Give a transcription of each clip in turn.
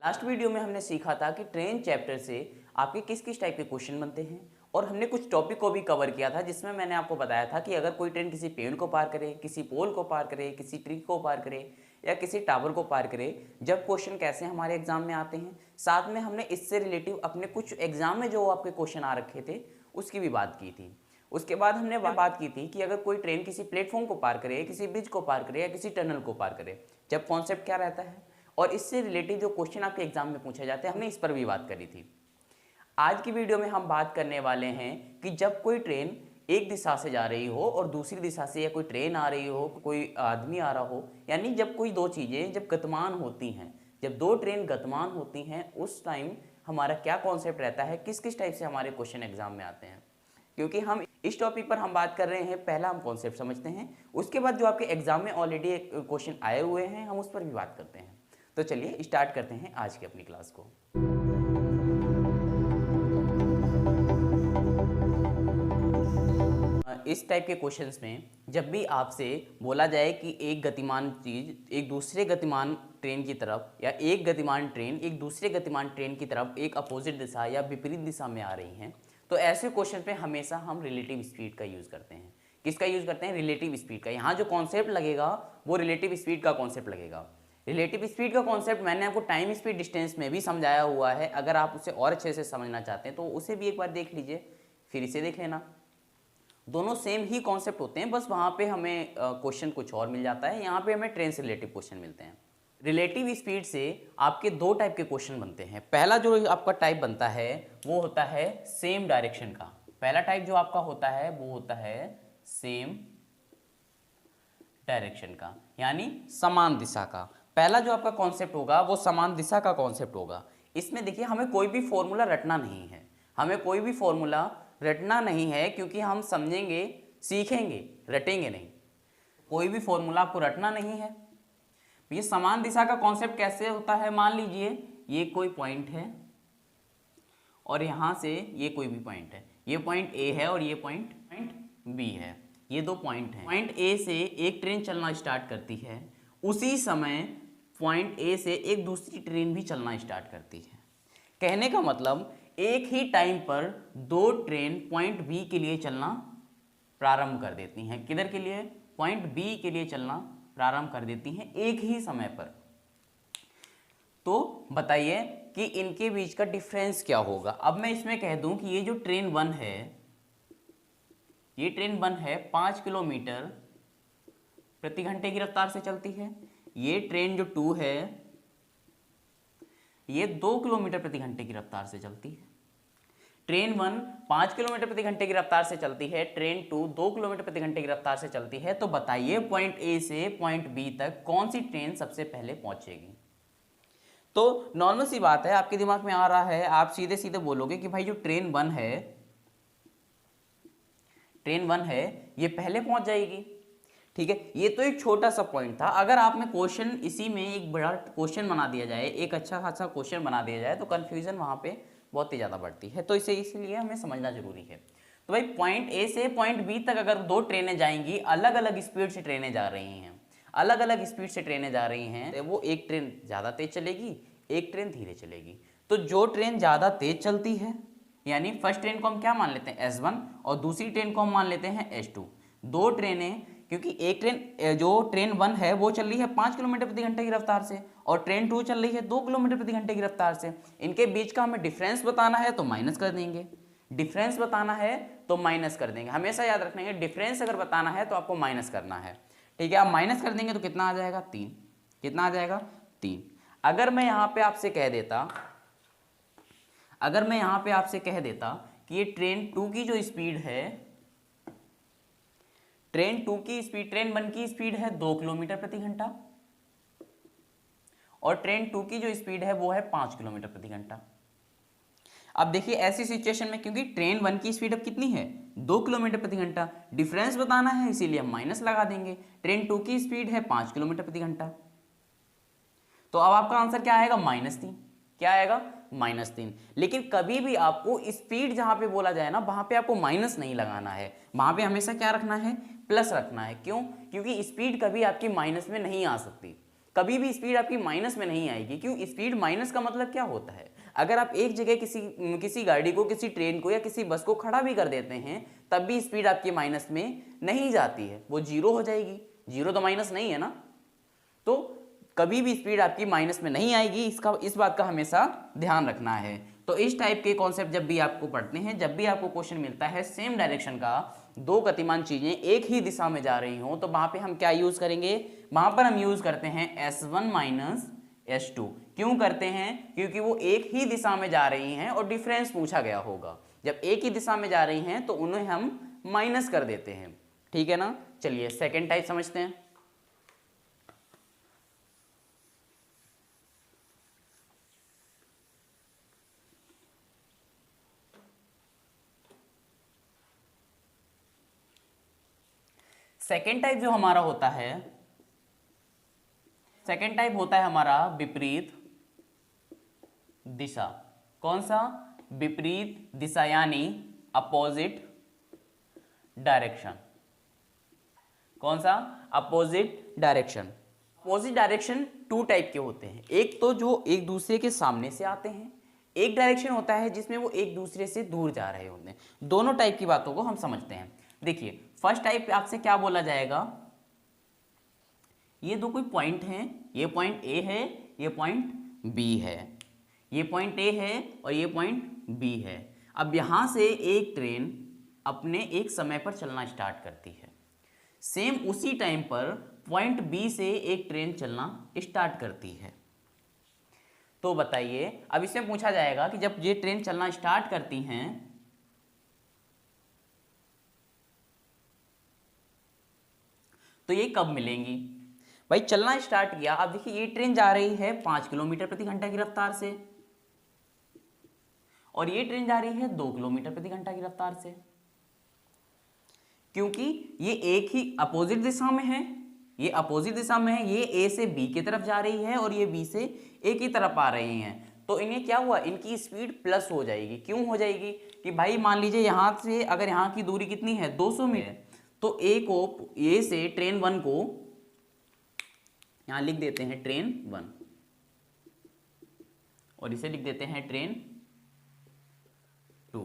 Last video में हमने सीखा था कि ट्रेन चैप्टर से आपके किस किस टाइप के क्वेश्चन बनते हैं और हमने कुछ टॉपिक को भी कवर किया था जिसमें मैंने आपको बताया था कि अगर कोई ट्रेन किसी पेड़ को पार करे, किसी पोल को पार करे, किसी ट्री को पार करे या किसी टावर को पार करे, जब क्वेश्चन कैसे हमारे एग्जाम में आते हैं। साथ में हमने इससे रिलेटिव अपने कुछ एग्जाम में जो आपके क्वेश्चन आ रखे थे उसकी भी बात की थी। उसके बाद हमने बात की थी कि अगर कोई ट्रेन किसी प्लेटफॉर्म को पार करे, किसी ब्रिज को पार करे या किसी टनल को पार करे, जब कॉन्सेप्ट क्या रहता है और इससे रिलेटेड जो क्वेश्चन आपके एग्जाम में पूछे जाते हैं, हमने इस पर भी बात करी थी। आज की वीडियो में हम बात करने वाले हैं कि जब कोई ट्रेन एक दिशा से जा रही हो और दूसरी दिशा से या कोई ट्रेन आ रही हो, कोई आदमी आ रहा हो, यानी जब कोई दो चीज़ें जब गतिमान होती हैं, जब दो ट्रेन गतिमान होती हैं, उस टाइम हमारा क्या कॉन्सेप्ट रहता है, किस किस टाइप से हमारे क्वेश्चन एग्जाम में आते हैं। क्योंकि हम इस टॉपिक पर हम बात कर रहे हैं, पहला हम कॉन्सेप्ट समझते हैं, उसके बाद जो आपके एग्जाम में ऑलरेडी क्वेश्चन आए हुए हैं हम उस पर भी बात करते हैं। तो चलिए स्टार्ट करते हैं आज की अपनी क्लास को। इस टाइप के क्वेश्चंस में जब भी आपसे बोला जाए कि एक गतिमान चीज़ एक दूसरे गतिमान ट्रेन की तरफ या एक गतिमान ट्रेन एक दूसरे गतिमान ट्रेन की तरफ एक अपोजिट दिशा या विपरीत दिशा में आ रही हैं, तो ऐसे क्वेश्चन पे हमेशा हम रिलेटिव स्पीड का यूज़ करते हैं। किसका यूज़ करते हैं? रिलेटिव स्पीड का। यहाँ जो कॉन्सेप्ट लगेगा वो रिलेटिव स्पीड का कॉन्सेप्ट लगेगा। रिलेटिव स्पीड का कॉन्सेप्ट मैंने आपको टाइम स्पीड डिस्टेंस में भी समझाया हुआ है। अगर आप उसे और अच्छे से समझना चाहते हैं तो उसे भी एक बार देख लीजिए, फिर इसे देख लेना। दोनों सेम ही कॉन्सेप्ट होते हैं, बस वहाँ पे हमें क्वेश्चन कुछ और मिल जाता है, यहाँ पे हमें ट्रेन से रिलेटिव क्वेश्चन मिलते हैं। रिलेटिव स्पीड से आपके दो टाइप के क्वेश्चन बनते हैं। पहला जो आपका टाइप बनता है वो होता है सेम डायरेक्शन का। पहला टाइप जो आपका होता है वो होता है सेम डायरेक्शन का, यानी समान दिशा का। पहला जो आपका कॉन्सेप्ट होगा वो समान दिशा का कॉन्सेप्ट होगा। इसमें देखिए हमें कोई भी फॉर्मूला रटना नहीं है, हमें कोई भी फॉर्मूला रटना नहीं है, क्योंकि हम समझेंगे, सीखेंगे, रटेंगे नहीं। कोई भी फॉर्मूला आपको रटना नहीं है। ये समान दिशा का कॉन्सेप्ट कैसे होता है? मान लीजिए ये कोई पॉइंट है और यहां से ये कोई भी पॉइंट है, ये पॉइंट ए है और ये पॉइंट बी है, ये दो पॉइंट हैं। पॉइंट ए से एक ट्रेन चलना स्टार्ट करती है, उसी समय पॉइंट ए से एक दूसरी ट्रेन भी चलना स्टार्ट करती है। कहने का मतलब एक ही टाइम पर दो ट्रेन पॉइंट बी के लिए चलना प्रारंभ कर देती हैं। किधर के लिए? पॉइंट बी के लिए चलना प्रारंभ कर देती हैं एक ही समय पर। तो बताइए कि इनके बीच का डिफरेंस क्या होगा। अब मैं इसमें कह दूं कि ये जो ट्रेन 1 है, ये ट्रेन 1 है 5 किलोमीटर प्रति घंटे की रफ्तार से चलती है। ये ट्रेन जो 2 है ये 2 किलोमीटर प्रति घंटे की रफ्तार से चलती है। ट्रेन 1 5 किलोमीटर प्रति घंटे की रफ्तार से चलती है, ट्रेन 2 2 किलोमीटर प्रति घंटे की रफ्तार से चलती है। तो बताइए पॉइंट ए से पॉइंट बी तक कौन सी ट्रेन सबसे पहले पहुंचेगी? तो नॉर्मल सी बात है, आपके दिमाग में आ रहा है, आप सीधे सीधे बोलोगे कि भाई जो ट्रेन 1 है, ट्रेन 1 है ये पहले पहुंच जाएगी। ठीक है, ये तो एक छोटा सा पॉइंट था। अगर आप में क्वेश्चन इसी में एक बड़ा क्वेश्चन बना दिया जाए, एक अच्छा खासा क्वेश्चन बना दिया जाए, तो कंफ्यूजन वहाँ पे बहुत ही ज़्यादा बढ़ती है। तो इसे इसलिए हमें समझना जरूरी है। तो भाई पॉइंट ए से पॉइंट बी तक अगर दो ट्रेनें जाएंगी, अलग अलग स्पीड से ट्रेनें जा रही हैं, अलग अलग स्पीड से ट्रेनें जा रही हैं, तो वो एक ट्रेन ज़्यादा तेज चलेगी, एक ट्रेन धीरे चलेगी। तो जो ट्रेन ज़्यादा तेज चलती है, यानी फर्स्ट ट्रेन को हम क्या मान लेते हैं? S1 और दूसरी ट्रेन को हम मान लेते हैं S2। दो ट्रेनें, क्योंकि एक ट्रेन जो ट्रेन 1 है वो चल रही है 5 किलोमीटर प्रति घंटे की रफ्तार से और ट्रेन 2 चल रही है 2 किलोमीटर प्रति घंटे की रफ्तार से। इनके बीच का हमें डिफरेंस बताना है तो माइनस कर देंगे, डिफरेंस बताना है तो माइनस कर देंगे। हमेशा याद रखना है, डिफरेंस अगर बताना है तो आपको माइनस करना है। ठीक है, आप माइनस कर देंगे तो कितना आ जाएगा? 3। कितना आ जाएगा? 3। अगर मैं यहाँ पे आपसे कह देता, अगर मैं यहाँ पे आपसे कह देता कि ये ट्रेन 2 की जो स्पीड है, ट्रेन 2 की स्पीड, ट्रेन 1 की स्पीड है 2 किलोमीटर प्रति घंटा और ट्रेन 2 की जो स्पीड है वो है 5 किलोमीटर प्रति घंटा। अब देखिए ऐसी सिचुएशन में, क्योंकि ट्रेन 1 की स्पीड अब कितनी है? 2 किलोमीटर प्रति घंटा, डिफरेंस बताना है इसीलिए हम माइनस लगा देंगे। ट्रेन 2 की स्पीड है 5 किलोमीटर प्रति घंटा, तो अब आपका आंसर क्या आएगा? -3। क्या आएगा? -3। लेकिन कभी भी आपको स्पीड जहां पे बोला जाए ना, वहां पे आपको माइनस नहीं लगाना है, वहां पे हमेशा क्या रखना है? प्लस रखना है। क्यों? क्योंकि स्पीड कभी आपकी माइनस में नहीं आ सकती। कभी भी स्पीड आपकी माइनस में नहीं आएगी। क्यों? स्पीड माइनस का मतलब क्या होता है, अगर आप एक जगह किसी गाड़ी को, किसी ट्रेन को या किसी बस को खड़ा भी कर देते हैं तब भी स्पीड आपकी माइनस में नहीं जाती है, वो जीरो हो जाएगी। जीरो तो माइनस नहीं है ना, तो कभी भी स्पीड आपकी माइनस में नहीं आएगी, इस बात का हमेशा ध्यान रखना है। तो इस टाइप के कॉन्सेप्ट जब भी आपको पढ़ते हैं, जब भी आपको क्वेश्चन मिलता है सेम डायरेक्शन का, दो गतिमान चीजें एक ही दिशा में जा रही हों, तो वहां पे हम क्या यूज करेंगे, वहां पर हम यूज करते हैं S1 माइनस S2। क्यों करते हैं? क्योंकि वो एक ही दिशा में जा रही हैं और डिफरेंस पूछा गया होगा। जब एक ही दिशा में जा रही हैं तो उन्हें हम माइनस कर देते हैं, ठीक है ना। चलिए सेकेंड टाइप समझते हैं। सेकेंड टाइप जो हमारा होता है, सेकेंड टाइप होता है हमारा विपरीत दिशा। कौन सा? विपरीत दिशा, यानी अपोजिट डायरेक्शन। कौन सा? Opposite direction. Opposite direction two type के होते हैं, एक तो जो एक दूसरे के सामने से आते हैं, एक डायरेक्शन होता है जिसमें वो एक दूसरे से दूर जा रहे होते हैं। दोनों टाइप की बातों को हम समझते हैं। देखिए फर्स्ट टाइप आपसे क्या बोला जाएगा, ये दो कोई पॉइंट हैं, ये पॉइंट ए है, ये पॉइंट बी है, ये पॉइंट ए है और ये पॉइंट बी है। अब यहां से एक ट्रेन अपने एक समय पर चलना स्टार्ट करती है, सेम उसी टाइम पर पॉइंट बी से एक ट्रेन चलना स्टार्ट करती है। तो बताइए, अब इसमें पूछा जाएगा कि जब ये ट्रेन चलना स्टार्ट करती हैं तो ये कब मिलेंगी। भाई चलना स्टार्ट किया, अब देखिए ये ट्रेन जा रही है 5 किलोमीटर प्रति घंटा की रफ्तार से और ये ट्रेन जा रही है 2 किलोमीटर प्रति घंटा की रफ्तार से, क्योंकि ये एक ही अपोजिट दिशा में है, ये अपोजिट दिशा में है, ये ए से बी की तरफ जा रही है और ये बी से ए की तरफ आ रही हैं। तो इन्हें क्या हुआ, इनकी स्पीड प्लस हो जाएगी। क्यों हो जाएगी कि भाई मान लीजिए यहां से अगर यहां की दूरी कितनी है 200 मीटर, तो ए से ट्रेन 1 को यहां लिख देते हैं ट्रेन 1 और इसे लिख देते हैं ट्रेन 2।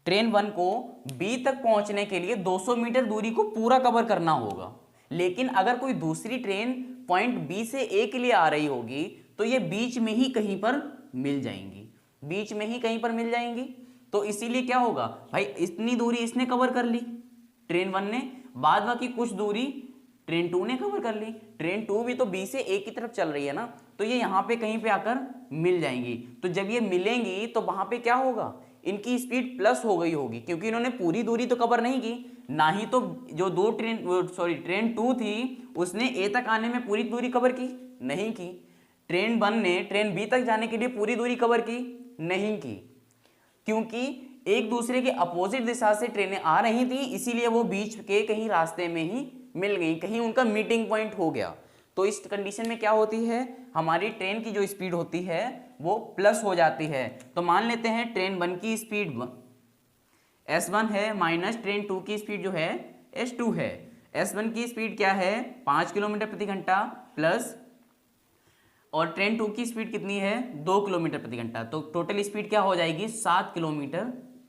ट्रेन 1 को बी तक पहुंचने के लिए 200 मीटर दूरी को पूरा कवर करना होगा, लेकिन अगर कोई दूसरी ट्रेन पॉइंट बी से ए के लिए आ रही होगी तो ये बीच में ही कहीं पर मिल जाएंगी, बीच में ही कहीं पर मिल जाएंगी। तो इसीलिए क्या होगा भाई, इतनी दूरी इसने कवर कर ली ट्रेन 1 ने, बाद बाकी कुछ दूरी ट्रेन 2 ने कवर कर ली। ट्रेन 2 भी तो बी से ए की तरफ चल रही है ना, तो ये यहाँ पे कहीं पे आकर मिल जाएंगी। तो जब ये मिलेंगी तो वहां पे क्या होगा, इनकी स्पीड प्लस हो गई होगी, क्योंकि इन्होंने पूरी दूरी तो कवर नहीं की, ना ही तो जो ट्रेन 2 थी उसने ए तक आने में पूरी दूरी कवर की, नहीं की। ट्रेन 1 ने ट्रेन बी तक जाने के लिए पूरी दूरी कवर की, नहीं की, क्योंकि एक दूसरे के अपोजिट दिशा से ट्रेनें आ रही थी, इसीलिए वो बीच के कहीं रास्ते में ही मिल गई, कहीं उनका मीटिंग पॉइंट हो गया। तो इस कंडीशन में क्या होती है, हमारी ट्रेन की जो स्पीड होती है वो प्लस हो जाती है। तो मान लेते हैं ट्रेन 1 की स्पीड S1 है माइनस ट्रेन 2 की स्पीड जो है S2 है। S1 की स्पीड क्या है 5 किलोमीटर प्रति घंटा प्लस, और ट्रेन 2 की स्पीड कितनी है 2 किलोमीटर प्रति घंटा। तो टोटल स्पीड क्या हो जाएगी 7 किलोमीटर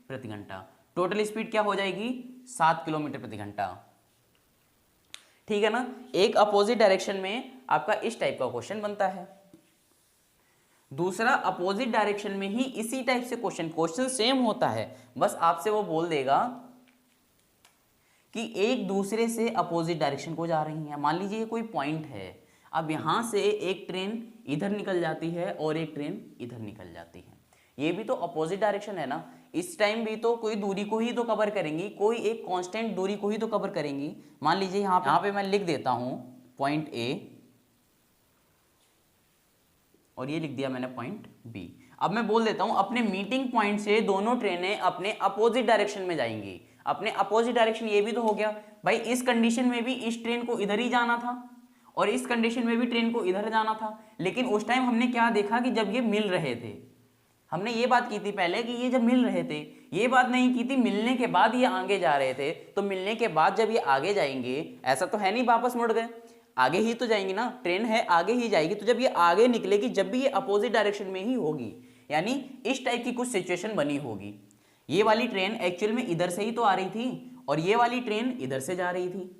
प्रति घंटा। टोटल स्पीड क्या हो जाएगी 7 किलोमीटर प्रति घंटा, ठीक है ना। एक अपोजिट डायरेक्शन में आपका इस टाइप का क्वेश्चन बनता है। दूसरा अपोजिट डायरेक्शन में ही इसी टाइप से क्वेश्चन सेम होता है, बस आपसे वो बोल देगा कि एक दूसरे से अपोजिट डायरेक्शन को जा रही हैं। मान लीजिए ये कोई पॉइंट है, अब यहां से एक ट्रेन इधर निकल जाती है और एक ट्रेन इधर निकल जाती है, ये भी तो अपोजिट डायरेक्शन है ना। इस टाइम भी तो कोई दूरी को ही तो कवर करेंगी, कोई एक कांस्टेंट दूरी को ही तो कवर करेंगी। मान लीजिए यहाँ पे मैं लिख देता हूं पॉइंट ए और ये लिख दिया मैंने पॉइंट बी। अब मैं बोल देता हूं अपने मीटिंग पॉइंट से दोनों ट्रेनें अपने अपोजिट डायरेक्शन में जाएंगी। अपने अपोजिट डायरेक्शन ये भी तो हो गया भाई, इस कंडीशन में भी इस ट्रेन को इधर ही जाना था और इस कंडीशन में भी ट्रेन को इधर जाना था, लेकिन उस टाइम हमने क्या देखा कि जब ये मिल रहे थे, हमने ये बात की थी पहले कि ये जब मिल रहे थे, ये बात नहीं की थी मिलने के बाद ये आगे जा रहे थे। तो मिलने के बाद जब ये आगे जाएंगे, ऐसा तो है नहीं वापस मुड़ गए, आगे ही तो जाएंगी ना, ट्रेन है आगे ही जाएगी, तो जब ये आगे निकलेगी जब भी ये अपोजिट डायरेक्शन में ही होगी, यानी इस टाइप की कुछ सिचुएशन बनी होगी। ये वाली ट्रेन एक्चुअल में इधर से ही तो आ रही थी और ये वाली ट्रेन इधर से जा रही थी,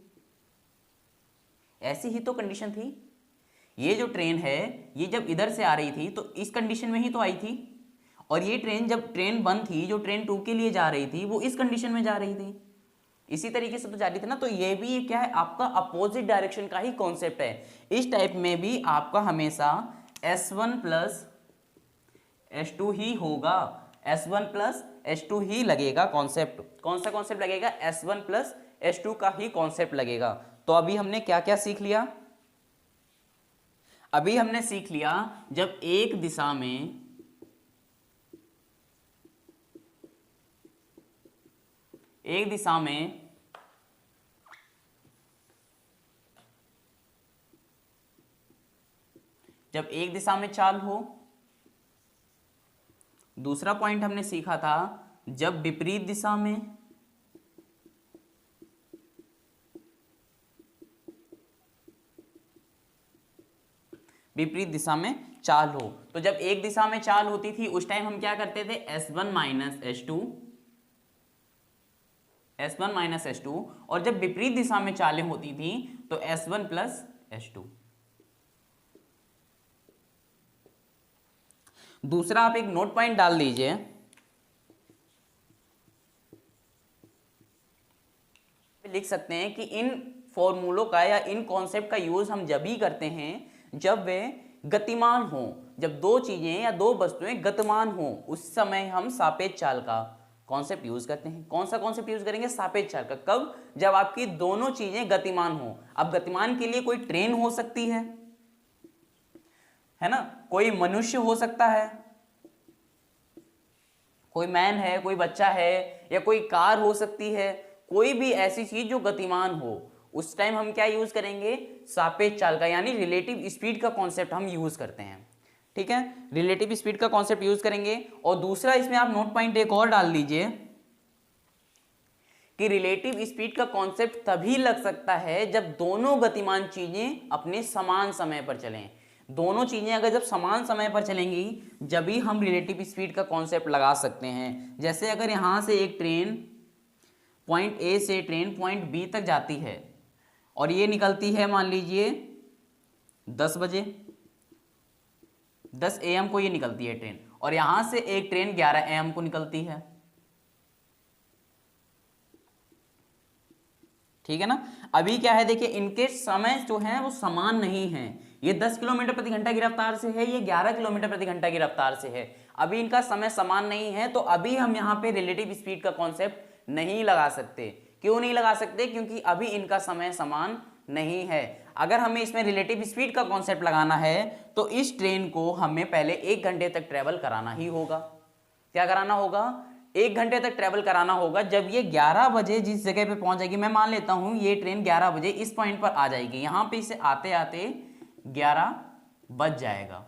ऐसी ही तो कंडीशन थी। ये जो ट्रेन है ये जब इधर से आ रही थी तो इस कंडीशन में ही तो आई थी, और ये ट्रेन जब ट्रेन 1 थी जो ट्रेन 2 के लिए जा रही थी वो इस कंडीशन में जा रही थी, इसी तरीके से तो जा रही थी ना। तो ये भी क्या है, आपका अपोजिट डायरेक्शन का ही कॉन्सेप्ट है। इस टाइप में भी आपका हमेशा S1 प्लस S2 ही होगा, S1 प्लस S2 ही लगेगा कॉन्सेप्ट। कौन सा कॉन्सेप्ट लगेगा, S1 प्लस S2 का ही कॉन्सेप्ट लगेगा। तो अभी हमने क्या क्या सीख लिया, अभी हमने सीख लिया जब एक दिशा में जब एक दिशा में चाल हो। दूसरा पॉइंट हमने सीखा था जब विपरीत दिशा में, विपरीत दिशा में चाल हो। तो जब एक दिशा में चाल होती थी उस टाइम हम क्या करते थे, S1 माइनस S2, और जब विपरीत दिशा में चालें होती थी तो S1 प्लस S2। दूसरा आप एक नोट पॉइंट डाल दीजिए, लिख सकते हैं कि इन फॉर्मूलों का या इन कॉन्सेप्ट का यूज हम जब ही करते हैं जब वे गतिमान हो, जब दो चीजें या दो वस्तुएं गतिमान हो उस समय हम सापेक्ष चाल का कॉन्सेप्ट यूज करते हैं। कौन सा कॉन्सेप्ट यूज करेंगे, सापेक्ष चाल का। कब, जब आपकी दोनों चीजें गतिमान हो। अब गतिमान के लिए कोई ट्रेन हो सकती है ना, कोई मनुष्य हो सकता है, कोई मैन है, कोई बच्चा है, या कोई कार हो सकती है, कोई भी ऐसी चीज जो गतिमान हो, उस टाइम हम क्या यूज करेंगे, सापेक्ष चाल का, यानी रिलेटिव स्पीड का कॉन्सेप्ट हम यूज करते हैं। ठीक है, रिलेटिव स्पीड का कॉन्सेप्ट यूज करेंगे। और दूसरा इसमें आप नोट पॉइंट एक और डाल दीजिए कि रिलेटिव स्पीड का कॉन्सेप्ट तभी लग सकता है जब दोनों गतिमान चीजें अपने समान समय पर चलें। दोनों चीजें अगर जब समान समय पर चलेंगी जब ही हम रिलेटिव स्पीड का कॉन्सेप्ट लगा सकते हैं। जैसे अगर यहां से एक ट्रेन पॉइंट ए से ट्रेन पॉइंट बी तक जाती है और ये निकलती है मान लीजिए 10 बजे, 10 AM को ये निकलती है ट्रेन, और यहां से एक ट्रेन 11 AM को निकलती है। ठीक है ना। अभी क्या है, देखिए इनके समय जो है वो समान नहीं है। ये 10 किलोमीटर प्रति घंटा की रफ्तार से है, ये 11 किलोमीटर प्रति घंटा की रफ्तार से है। अभी इनका समय समान नहीं है, तो अभी हम यहाँ पे रिलेटिव स्पीड का कॉन्सेप्ट नहीं लगा सकते। क्यों नहीं लगा सकते, क्योंकि अभी इनका समय समान नहीं है। अगर हमें इसमें रिलेटिव स्पीड का कॉन्सेप्ट लगाना है तो इस ट्रेन को हमें पहले 1 घंटे तक ट्रेवल कराना ही होगा। क्या कराना होगा, 1 घंटे तक ट्रेवल कराना होगा। जब ये 11 बजे जिस जगह पे पहुंच जाएगी, मैं मान लेता हूं ये ट्रेन 11 बजे इस पॉइंट पर आ जाएगी, यहां पे इसे आते आते 11 बज जाएगा।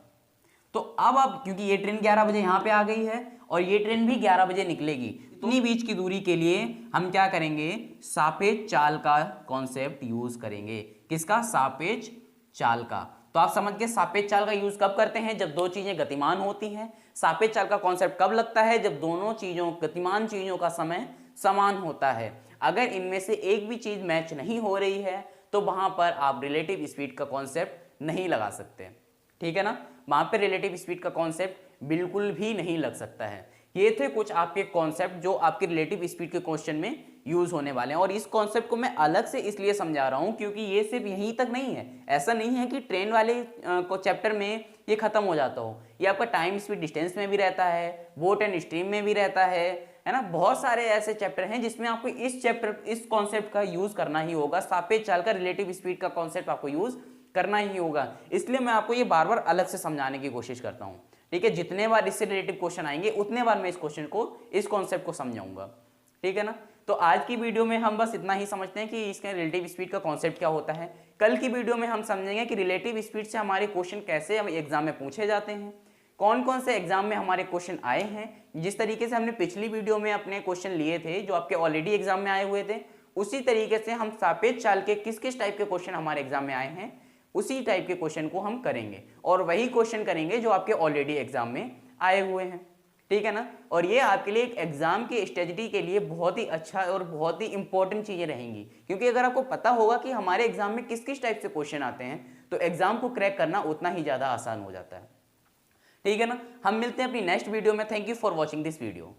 तो अब क्योंकि ये ट्रेन 11 बजे यहां पे आ गई है और ये ट्रेन भी 11 बजे निकलेगी, इतनी बीच की दूरी के लिए हम क्या करेंगे, सापेक्ष चाल का कॉन्सेप्ट यूज करेंगे। किसका, सापेक्ष चाल का। तो आप समझ गए सापेक्ष चाल का यूज कब करते हैं, जब दो चीजें गतिमान होती हैं। सापेक्ष चाल का कॉन्सेप्ट कब लगता है, जब दोनों चीजों गतिमान चीजों का समय समान होता है। अगर इनमें से एक भी चीज मैच नहीं हो रही है तो वहां पर आप रिलेटिव स्पीड का कॉन्सेप्ट नहीं लगा सकते। ठीक है ना, वहां पर रिलेटिव स्पीड का कॉन्सेप्ट बिल्कुल भी नहीं लग सकता है। ये थे कुछ आपके कॉन्सेप्ट जो आपके रिलेटिव स्पीड के क्वेश्चन में यूज होने वाले हैं। और इस कॉन्सेप्ट को मैं अलग से इसलिए समझा रहा हूं क्योंकि ये सिर्फ यहीं तक नहीं है। ऐसा नहीं है कि ट्रेन वाले को चैप्टर में ये खत्म हो जाता हो। ये आपका टाइम स्पीड डिस्टेंस में भी रहता है, बोट एंड स्ट्रीम में भी रहता है ना। बहुत सारे ऐसे चैप्टर हैं जिसमें आपको इस कॉन्सेप्ट का यूज करना ही होगा। सापेक्ष चाल का, रिलेटिव स्पीड का कॉन्सेप्ट आपको यूज करना ही होगा। इसलिए मैं आपको ये बार बार अलग से समझाने की कोशिश करता हूँ। ठीक है, जितने बार इससे रिलेटिव क्वेश्चन आएंगे उतने बार मैं इस कॉन्सेप्ट को समझाऊंगा। ठीक है ना। तो आज की वीडियो में हम बस इतना ही समझते हैं कि इसके रिलेटिव स्पीड का कॉन्सेप्ट क्या होता है। कल की वीडियो में हम समझेंगे कि रिलेटिव स्पीड से हमारे क्वेश्चन कैसे एग्जाम में पूछे जाते हैं, कौन कौन से एग्जाम में हमारे क्वेश्चन आए हैं। जिस तरीके से हमने पिछली वीडियो में अपने क्वेश्चन लिए थे जो आपके ऑलरेडी एग्जाम में आए हुए थे, उसी तरीके से हम सापेक्ष चाल के किस किस टाइप के क्वेश्चन हमारे एग्जाम में आए हैं उसी टाइप के क्वेश्चन को हम करेंगे, और वही क्वेश्चन करेंगे जो आपके ऑलरेडी एग्जाम में आए हुए हैं, ठीक है ना। और ये आपके लिए एक एग्जाम की स्ट्रेटजी के लिए बहुत ही अच्छा और बहुत ही इंपॉर्टेंट चीजें रहेंगी, क्योंकि अगर आपको पता होगा कि हमारे एग्जाम में किस किस टाइप से क्वेश्चन आते हैं तो एग्जाम को क्रैक करना उतना ही ज्यादा आसान हो जाता है, ठीक है ना। हम मिलते हैं अपनी नेक्स्ट वीडियो में। Thank you for watching this video.